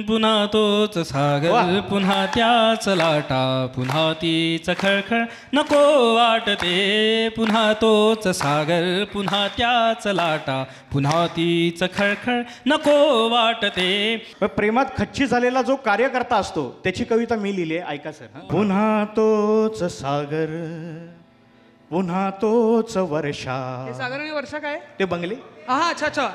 पुन्हा तोच सागर पुन्हा त्याच लाटा पुन्हा तीच खळखळ नको वाटते पुन्हा तोच सागर पुन्हा त्याच लाटा पुन्हा तीच खळखळ नको वाटते. प्रेमात खच्ची झालेला जो कार्यकर्ता असतो त्याची कविता मी लिहिली आहे, ऐका सर. पुन्हा तोच सागर पुन्हा तोच वर्षा. हे सागर आणि वर्षा काय? ते बंगले. हा अच्छा अच्छा.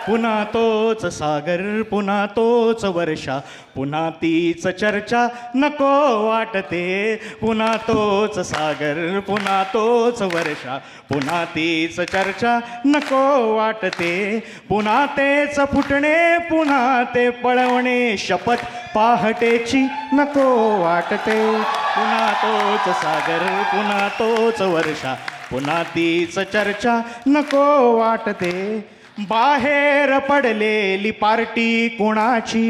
पुन्हा तोच सागर पुन्हा तोच वर्षा पुन्हा तीच चर्चा नको वाटते पुन्हा तोच सागर पुन्हा तोच वर्षा पुन्हा तीच चर्चा नको वाटते पुन्हा तेच फुटणे पुन्हा ते पळवणे शपथ पहाटेची नको वाटते पुन्हा तोच सागर पुन्हा तोच वर्षा पुन्हा तीच चर्चा नको वाटते. बाहेर पडलेली पार्टी कुणाची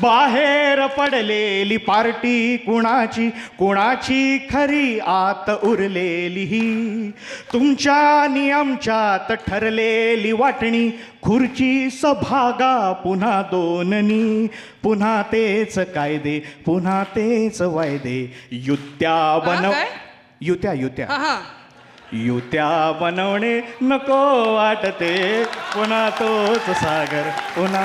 बाहेर पडलेली पार्टी कुणाची कुणाची खरी आत उरलेली ही तुमच्या नियमच्यात ठरलेली वाटणी खुर्ची सभागा पुन्हा दोननी पुन्हा तेच कायदे पुन्हा तेच वायदे युत्या बनव काय? युत्या युत्या हा हा. युत्या बनवणे नको वाटते पुन्हा तोच सागर पुन्हा